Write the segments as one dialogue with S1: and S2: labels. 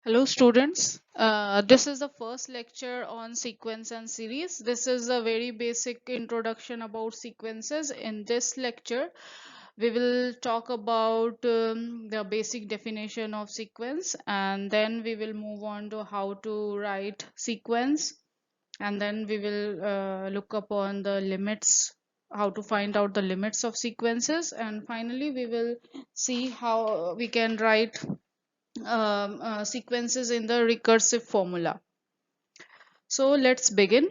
S1: Hello students, this is the first lecture on sequence and series. This is a very basic introduction about sequences. In this lecture, we will talk about the basic definition of sequence, and then we will move on to how to write sequence, and then we will look upon the limits, how to find out the limits of sequences, and finally we will see how we can write sequences in the recursive formula. So let's begin.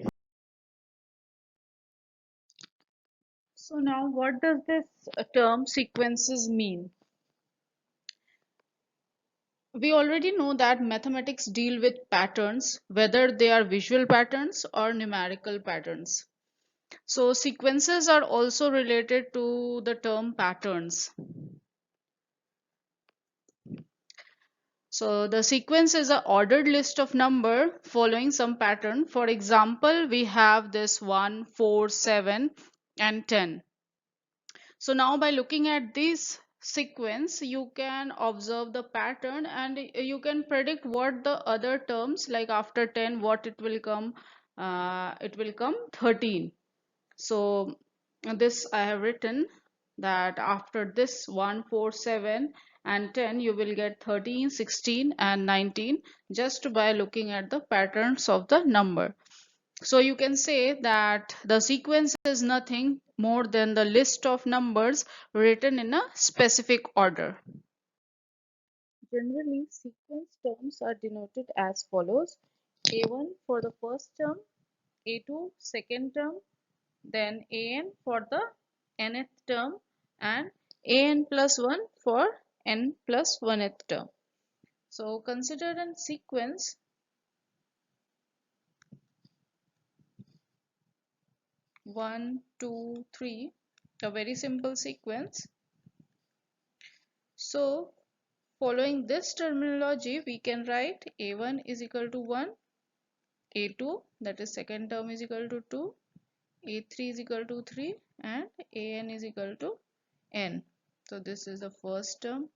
S1: So now what does this term sequences mean? We already know that mathematics deal with patterns, whether they are visual patterns or numerical patterns. So sequences are also related to the term patterns. So the sequence is an ordered list of number following some pattern. For example, we have this 1, 4, 7 and 10. So now by looking at this sequence, you can observe the pattern and you can predict what the other terms, like after 10 what it will come. It will come 13. So this I have written that after this 1, 4, 7 and 10 you will get 13, 16 and 19 just by looking at the patterns of the number. So you can say that the sequence is nothing more than the list of numbers written in a specific order. Generally, sequence terms are denoted as follows: A1 for the first term, A2 second term, then an for the nth term, and an plus 1 for n plus 1th term. So consider a sequence 1, 2, 3, a very simple sequence. So following this terminology, we can write A1 is equal to 1, A2 that is second term is equal to 2, A3 is equal to 3 and An is equal to n. So this is the first term,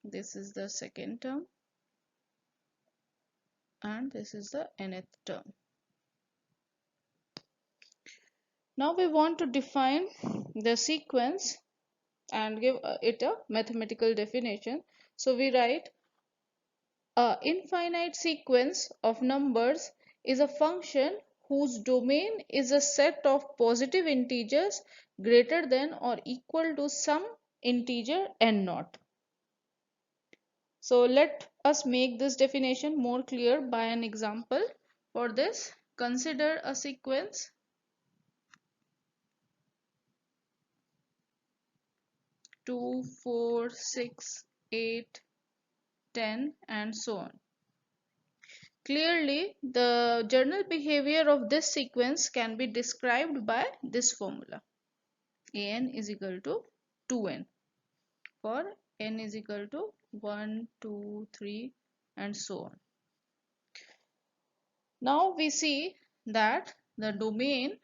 S1: this is the second term and this is the nth term. Now we want to define the sequence and give it a mathematical definition. So we write a infinite sequence of numbers is a function whose domain is a set of positive integers greater than or equal to some integer n naught. So let us make this definition more clear by an example. For this, consider a sequence 2, 4, 6, 8, 10 and so on. Clearly, the general behavior of this sequence can be described by this formula. An is equal to 2n for n is equal to 1, 2, 3 and so on. Now we see that the domain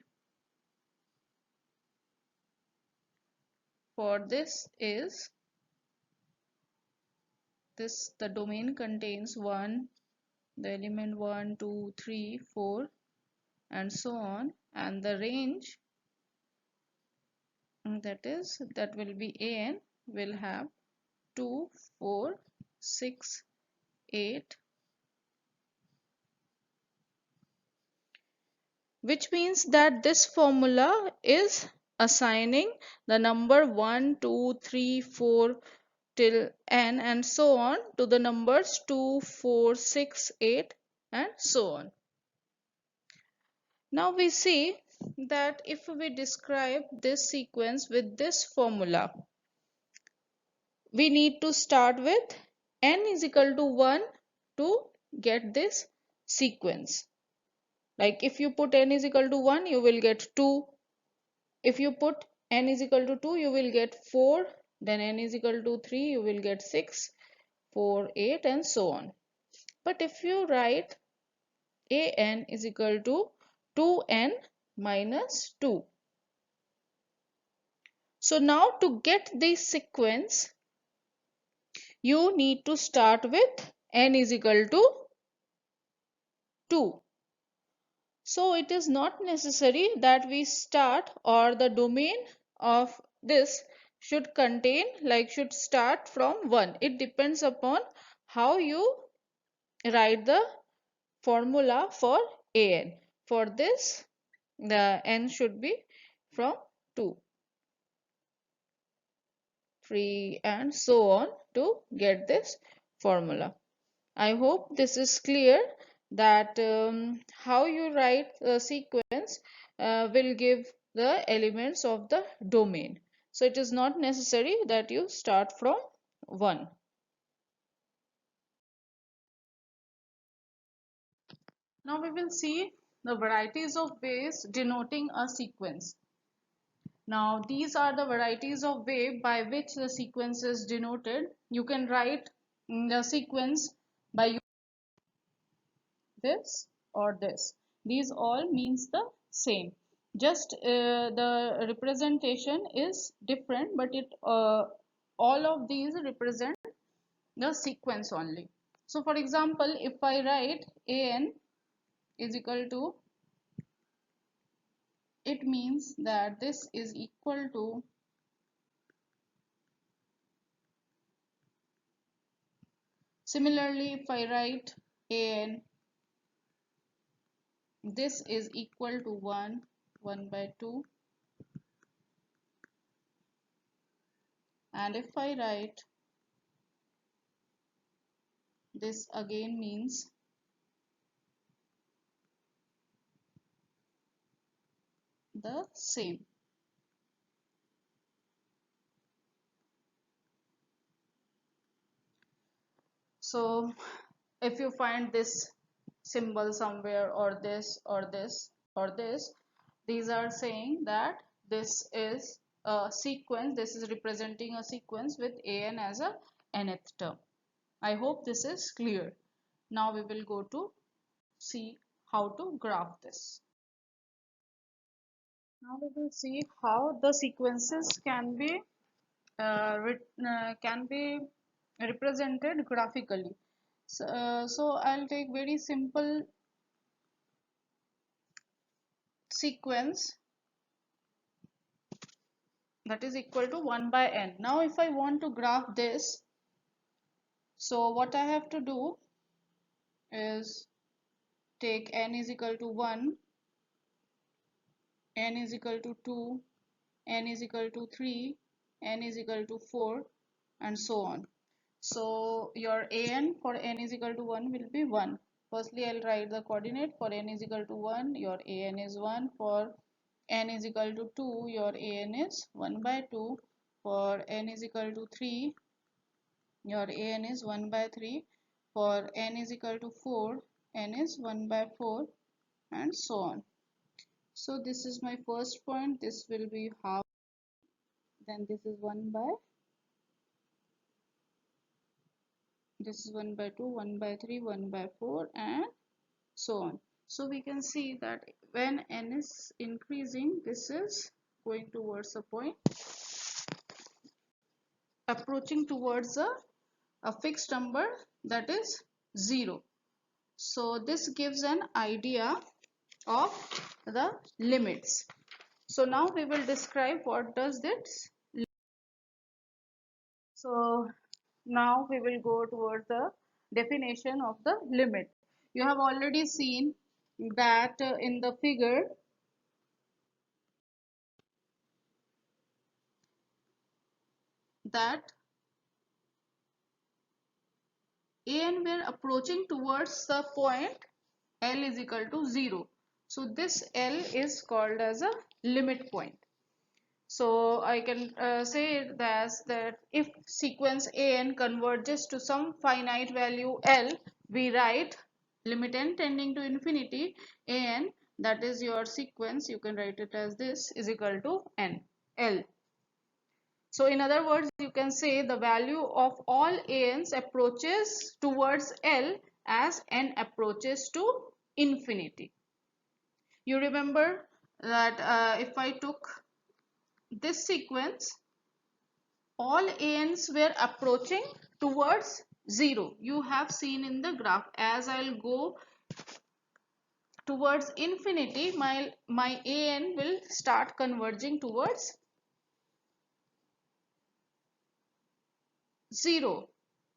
S1: for this is this. The domain contains 1, the element 1, 2, 3, 4 and so on, and the range that will be an will have 2, 4, 6, 8, which means that this formula is assigning the number 1, 2, 3, 4 till n and so on to the numbers 2, 4, 6, 8 and so on. Now we see that if we describe this sequence with this formula, we need to start with n is equal to 1 to get this sequence. Like if you put n is equal to 1, you will get 2. If you put n is equal to 2, you will get 4. Then n is equal to 3, you will get 6, 4, 8 and so on. But if you write an is equal to 2n minus 2. So now to get this sequence, you need to start with n is equal to 2. So it is not necessary that we start, or the domain of this should contain, like should start from 1. It depends upon how you write the formula for an. For this, the n should be from 2, 3 and so on to get this formula. I hope this is clear, that how you write the sequence will give the elements of the domain. So it is not necessary that you start from 1. Now we will see the varieties of ways denoting a sequence. Now these are the varieties of way by which the sequence is denoted. You can write the sequence by this or this. These all means the same. Just the representation is different, but it all of these represent the sequence only. So for example, if I write an is equal to, it means that this is equal to similarly, if I write an, this is equal to 1, 1 by 2, and if I write, this again means the same. So if you find this symbol somewhere, or this or this or this, these are saying that this is a sequence, this is representing a sequence with an as a nth term. I hope this is clear. Now we will go to see how to graph this. Now we will see how the sequences can be represented graphically. So I'll take very simple sequence, that is equal to 1 by n. Now if I want to graph this, so what I have to do is take n is equal to 1, n is equal to 2, n is equal to 3, n is equal to 4, and so on. So your an for n is equal to 1 will be 1. Firstly, I'll write the coordinate. For n is equal to 1, your an is 1. For n is equal to 2, your an is 1 by 2. For n is equal to 3, your an is 1 by 3. For n is equal to 4, n is 1 by 4, and so on. So this is my first point. This will be half. Then this is 1 by, this is 1 by 2, 1 by 3, 1 by 4, and so on. So we can see that when n is increasing, this is going towards a point, approaching towards a fixed number, that is 0. So this gives an idea of the limits. So now we will describe what does this. So now we will go towards the definition of the limit. You have already seen that in the figure, that and we're approaching towards the point L is equal to 0. So this L is called as a limit point. So I can say it as that if sequence an converges to some finite value L, we write limit n tending to infinity an, that is your sequence, you can write it as this, is equal to n, L. So in other words, you can say the value of all ans approaches towards L as n approaches to infinity. You remember that if I took this sequence, all ans were approaching towards 0. You have seen in the graph, as I'll go towards infinity, my an will start converging towards 0.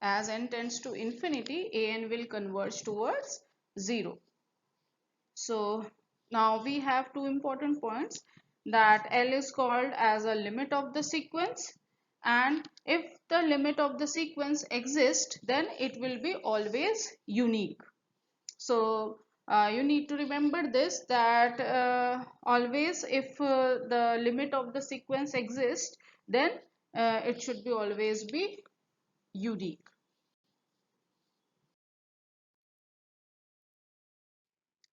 S1: As n tends to infinity, an will converge towards 0. So now we have two important points, that L is called as a limit of the sequence, and if the limit of the sequence exists, then it will be always unique. So you need to remember this, that always if the limit of the sequence exists, then it should be always be unique.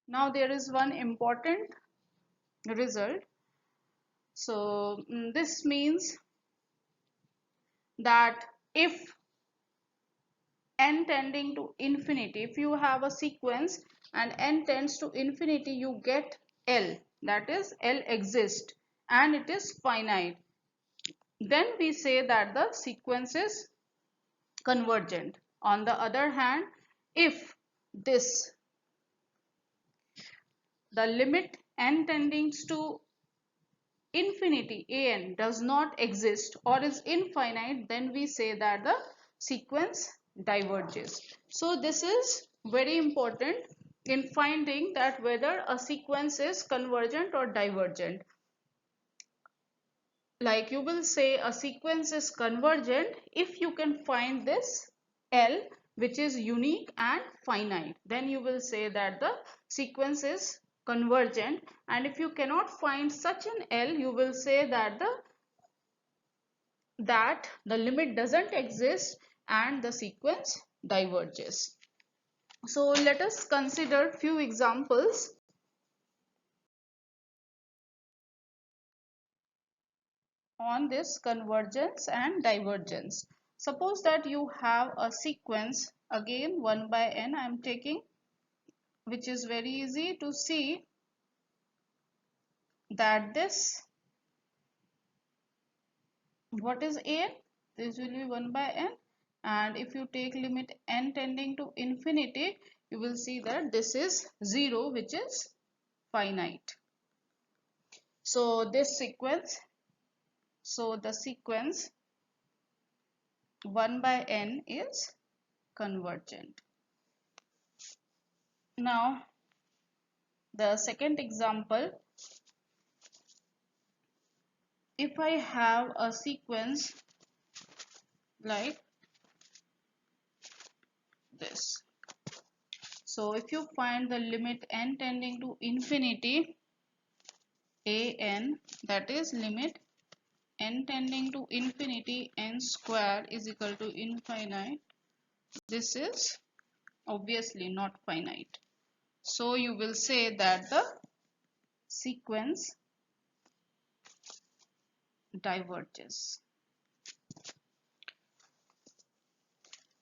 S1: Now there is one important result. So this means that if n tending to infinity, if you have a sequence and n tends to infinity, you get L, that is L exists and it is finite, then we say that the sequence is convergent. On the other hand, if this the limit n tending to infinity an does not exist or is infinite, then we say that the sequence diverges. So this is very important in finding that whether a sequence is convergent or divergent. Like you will say a sequence is convergent if you can find this L which is unique and finite, then you will say that the sequence is convergent, and if you cannot find such an L, you will say that the limit doesn't exist and the sequence diverges. So let us consider few examples on this convergence and divergence. Suppose that you have a sequence, again 1 by n I am taking, which is very easy to see that this, what is n? This will be 1 by n, and if you take limit n tending to infinity, you will see that this is 0 which is finite. So this sequence, so the sequence 1 by n is convergent. Now the second example, if I have a sequence like this, so if you find the limit n tending to infinity an, that is limit n tending to infinity n square is equal to infinite, this is obviously not finite. So you will say that the sequence diverges.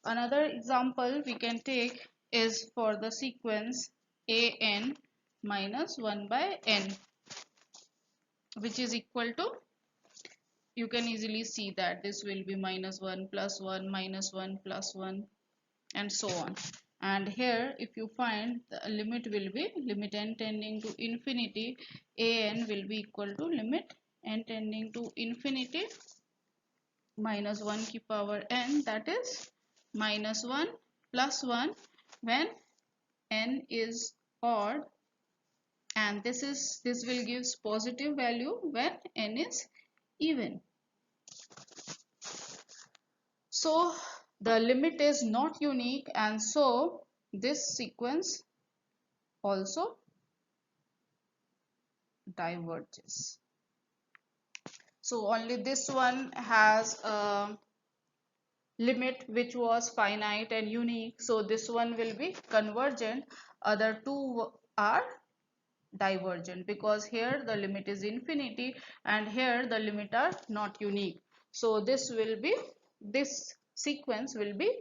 S1: Another example we can take is for the sequence an minus 1 by n, which is equal to, you can easily see that this will be minus 1 plus 1 minus 1 plus 1 and so on. And here if you find, the limit will be limit n tending to infinity an will be equal to limit n tending to infinity minus 1 की power n, that is minus 1 plus 1 when n is odd, and this will gives positive value when n is even. So the limit is not unique, and so this sequence also diverges. So only this one has a limit which was finite and unique, so this one will be convergent. Other two are divergent because here the limit is infinity and here the limit are not unique. So this sequence will be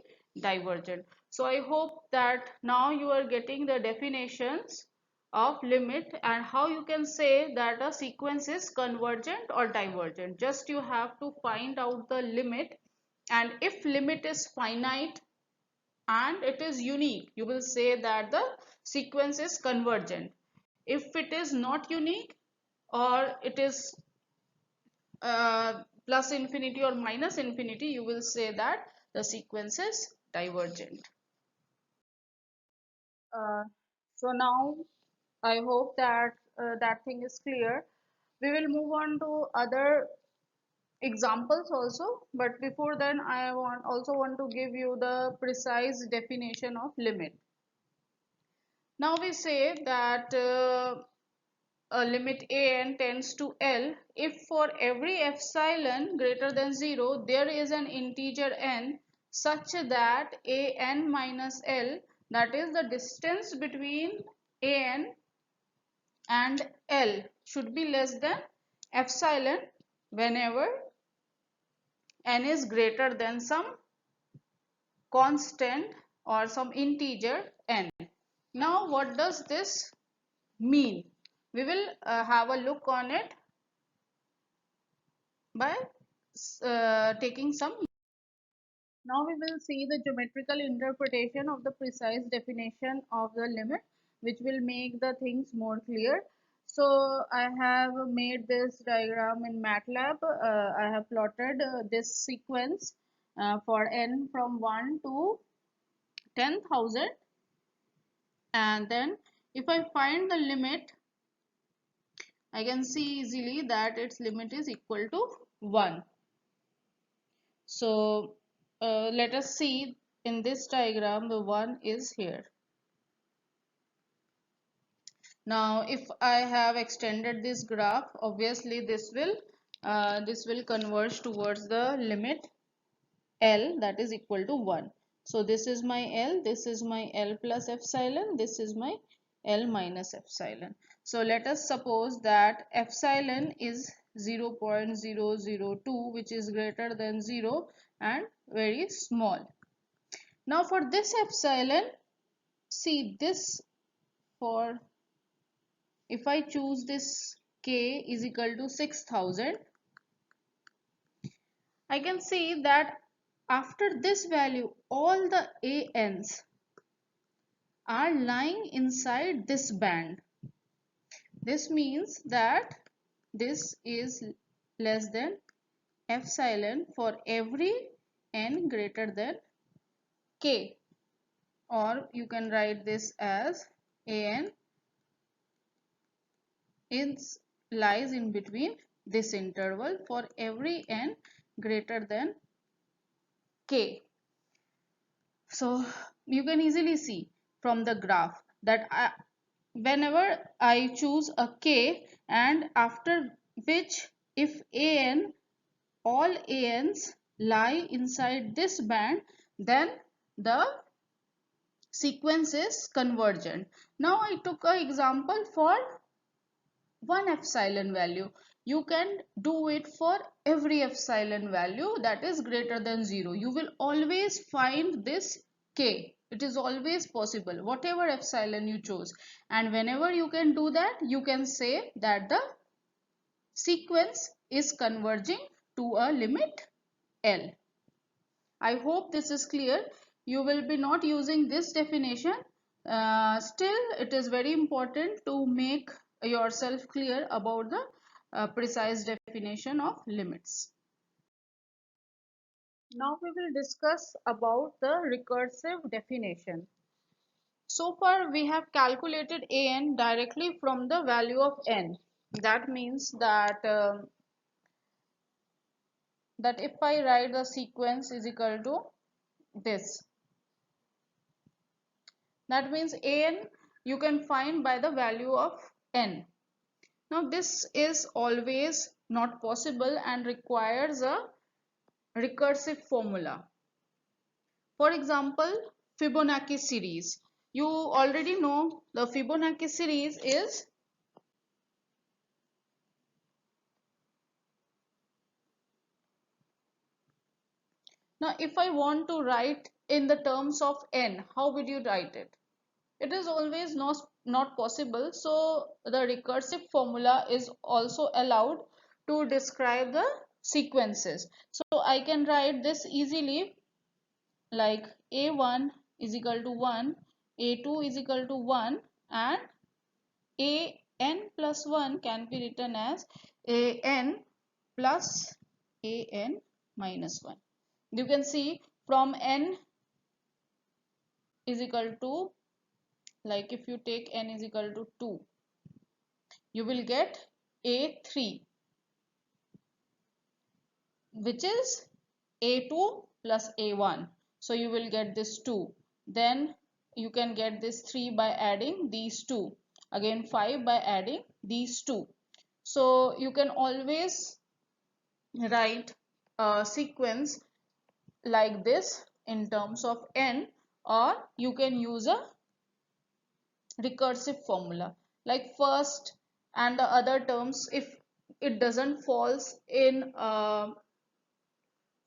S1: divergent. So I hope that now you are getting the definitions of limit and how you can say that a sequence is convergent or divergent. Just you have to find out the limit, and if limit is finite, and it is unique, you will say that the sequence is convergent. If it is not unique, or it is plus infinity or minus infinity, you will say that the sequence is divergent. Uh, so now I hope that that thing is clear. We will move on to other examples also, but before then I also want to give you the precise definition of limit. Now we say that limit an tends to L if for every epsilon greater than 0 there is an integer n such that an minus L, that is the distance between an and L, should be less than epsilon whenever n is greater than some constant or some integer n. Now what does this mean? We will have a look on it by taking some. Now we will see the geometrical interpretation of the precise definition of the limit, which will make the things more clear. So I have made this diagram in MATLAB. I have plotted this sequence for n from 1 to 10,000, and then if I find the limit, I can see easily that its limit is equal to 1. So let us see, in this diagram the 1 is here. Now if I have extended this graph, obviously this will converge towards the limit L, that is equal to 1. So this is my L, this is my L plus epsilon, this is my L minus epsilon. So let us suppose that epsilon is 0.002, which is greater than 0 and very small. Now for this epsilon, see this, for if I choose this k is equal to 6000, I can see that after this value all the ANs are lying inside this band. This means that this is less than epsilon for every n greater than k, or you can write this as an lies in between this interval for every n greater than k. So you can easily see from the graph that whenever I choose a k, and after which if an all ans lie inside this band, then the sequence is convergent. Now I took an example for 1 epsilon value. You can do it for every epsilon value that is greater than 0. You will always find this k. It is always possible, whatever epsilon you chose. And whenever you can do that, you can say that the sequence is converging to a limit L. I hope this is clear. You will be not using this definition. Still, it is very important to make yourself clear about the precise definition of limits. Now we will discuss about the recursive definition. So far we have calculated an directly from the value of n. That means that if I write the sequence is equal to this, that means an you can find by the value of n. Now this is always not possible and requires a recursive formula. For example, Fibonacci series. You already know the Fibonacci series is now if I want to write in the terms of n, how would you write it? It is always not possible. So the recursive formula is also allowed to describe the sequences. So I can write this easily like a1 is equal to 1, a2 is equal to 1, and an plus 1 can be written as an plus an minus 1. You can see from n is equal to, like if you take n is equal to 2, you will get a3, which is a2 plus a1. So you will get this 2. Then you can get this 3 by adding these two. Again 5 by adding these two. So you can always write a sequence like this in terms of n, or you can use a recursive formula like first and the other terms. If it doesn't falls in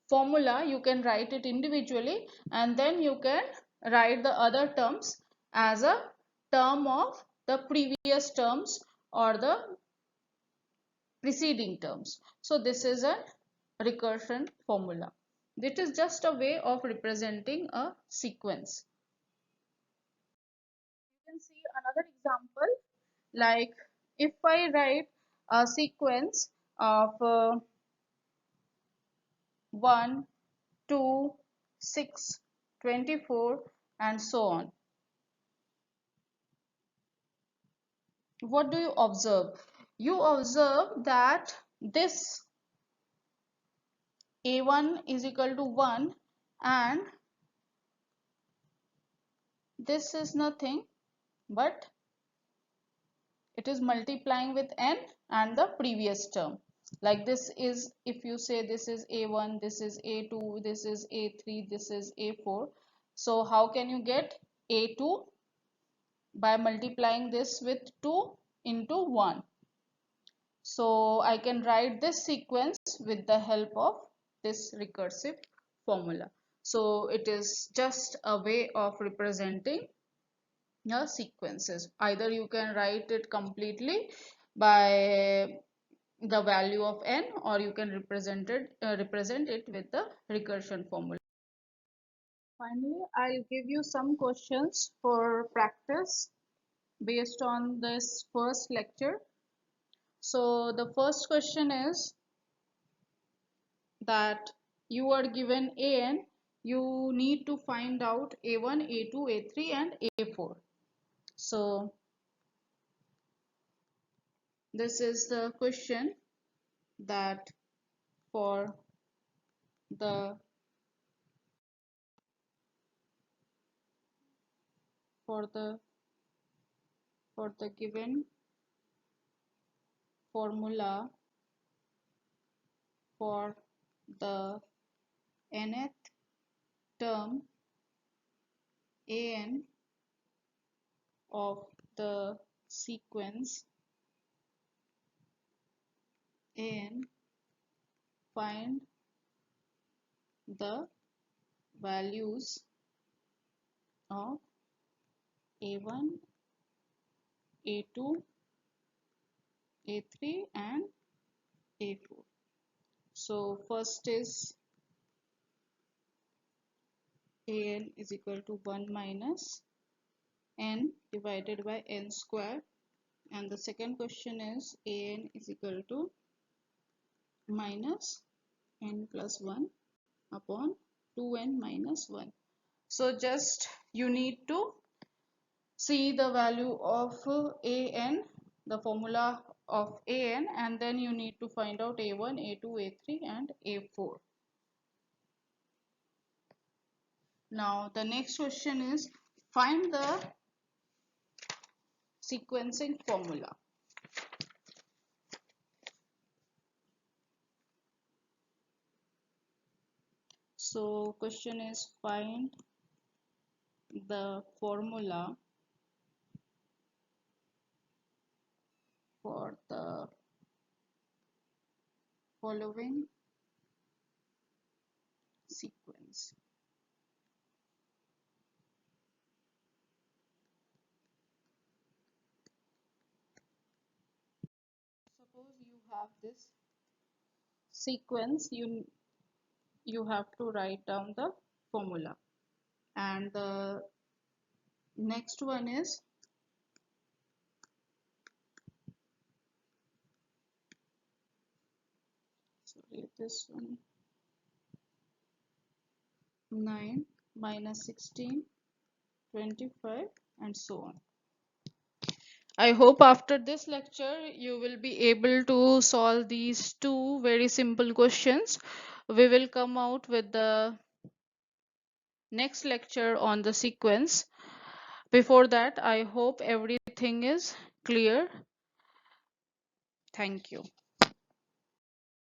S1: formula, you can write it individually, and then you can write the other terms as a term of the previous terms or the preceding terms. So this is a recursion formula. This is just a way of representing a sequence. You can see another example, like if I write a sequence of 1, 2, 6, 24 and so on. What do you observe? You observe that this a1 is equal to 1 and this is nothing but it is multiplying with n and the previous term. Like this is, if you say this is a1, this is a2, this is a3, this is a4. So how can you get a2? By multiplying this with 2 into 1. So I can write this sequence with the help of this recursive formula. So it is just a way of representing the sequences. Either you can write it completely by the value of n, or you can represent it with the recursion formula. Finally, I'll give you some questions for practice based on this first lecture. So the first question is that you are given an, you need to find out a1, a2, a3 and a4. So this is the question, that for the for the for the given formula for the nth term an of the sequence an, find the values of a1, a2, a3 and a4. So first is an is equal to 1 minus n divided by n square, and the second question is an is equal to minus n plus 1 upon 2n minus 1. So just you need to see the value of an, the formula of an, and then you need to find out a1, a2, a3 and a4. Now the next question is find the sequencing formula. So question is find the formula for the following sequence. Suppose you have this sequence, you have to write down the formula. And the next one is this one, 9 minus 16, 25, and so on. I hope after this lecture you will be able to solve these two very simple questions. We will come out with the next lecture on the sequence. Before that, I hope everything is clear. Thank you.